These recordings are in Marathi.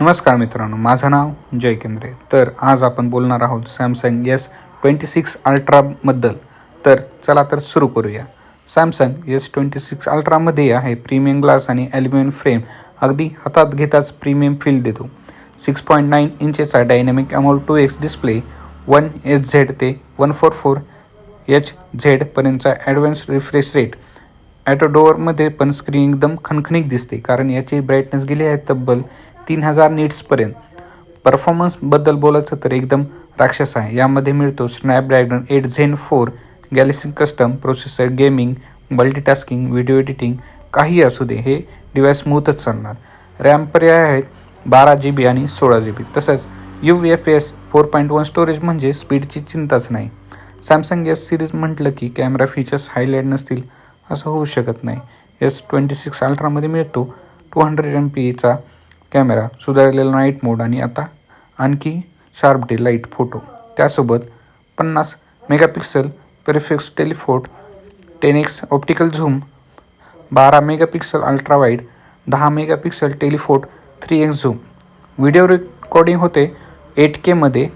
नमस्कार मित्रांनो, माझं नाव जय केंद्रे. तर आज आपण बोलणार आहोत सॅमसंग S26 अल्ट्राबद्दल. तर चला तर सुरू करूया. सॅमसंग S26 अल्ट्रामध्ये आहे प्रीमियम ग्लास आणि ॲल्युमिनियम फ्रेम अगदी हातात घेताच प्रीमियम फील देतो. 6.9 इंचेचा dynamic AMOLED 2x display, 1Hz ते 144Hz पर्यंतचा ॲडव्हान्स रिफ्रेश रेट. ॲटोडोअरमध्ये पण स्क्रीन एकदम खणखणीत दिसते कारण याची ब्राईटनेस गेली आहे तब्बल 3000 नीट्सपर्यंत. परफॉर्मन्सबद्दल बोलायचं तर एकदम राक्षस आहे. यामध्ये मिळतो Snapdragon 8 Zen 4 Galaxy custom processor. Gaming, multitasking, video editing काही असू दे, हे डिव्हाइस स्मूथच चालणार. रॅम पर्याय आहेत 12GB आणि 16GB. तसंच UFS 4.1 स्टोरेज म्हणजे स्पीडची चिंताच नाही. सॅमसंग S सिरीज म्हटलं की कॅमेरा फीचर्स हायलाईट नसतील असं होऊ शकत नाही. S26 अल्ट्रामध्ये मिळतो 200 MP कॅमेरा, सुधारलेला नाईट मोड आणि आता आणखी शार्प डे लाईट फोटो. त्यासोबत 50 मेगापिक्सल पेरिफेक्स telephoto, 10x optical zoom, 12 megapixel ultra wide, 10 megapixel telephoto, 3x zoom. Video recording होते 8Kमध्ये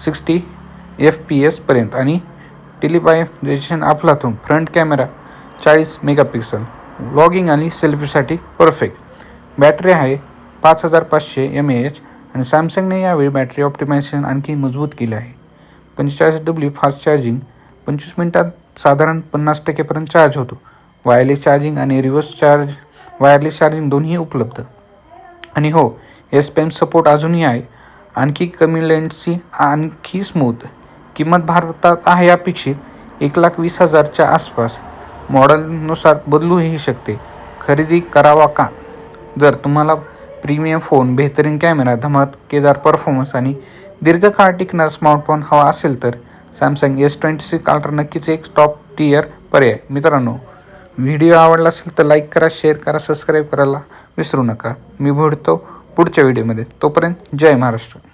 60 FPS पर्यंत आणि टेलिपायझेशन अफलातून. फ्रंट कॅमेरा 40 मेगापिक्सल, व्लॉगिंग आणि सेल्फीसाठी परफेक्ट. बॅटरी आहे 5500 mAh आणि सॅमसंगने यावेळी बॅटरी ऑप्टिमायझेशन आणखी मजबूत केले आहे. 45W फास्ट चार्जिंग, 25 मिनिटात साधारण 50% चार्ज होतो. वायरलेस चार्जिंग आणि वायरलेस चार्जिंग दोन्ही उपलब्ध. आणि हो, S Pen सपोर्ट अजूनही आहे. आणखी कमी लेन्सची, आणखी स्मूथ. किंमत भारतात आहे अपेक्षित 1,20,000च्या आसपास. मॉडेलनुसार बदलूही शकते. खरेदी करावा का? जर तुम्हाला प्रीमियम फोन, बेहतरीन कॅमेरा, धमाकेदार परफॉर्मन्स आणि दीर्घकाळ टिकणारा स्मार्टफोन हवा असेल तर सॅमसंग S26 अल्ट्रा नक्कीच एक टॉप टियर पर्याय. मित्रांनो, व्हिडिओ आवडला असेल तर लाईक करा, शेअर करा, सबस्क्राईब करायला विसरू नका. मी भेटतो पुढच्या व्हिडिओमध्ये. तोपर्यंत जय महाराष्ट्र.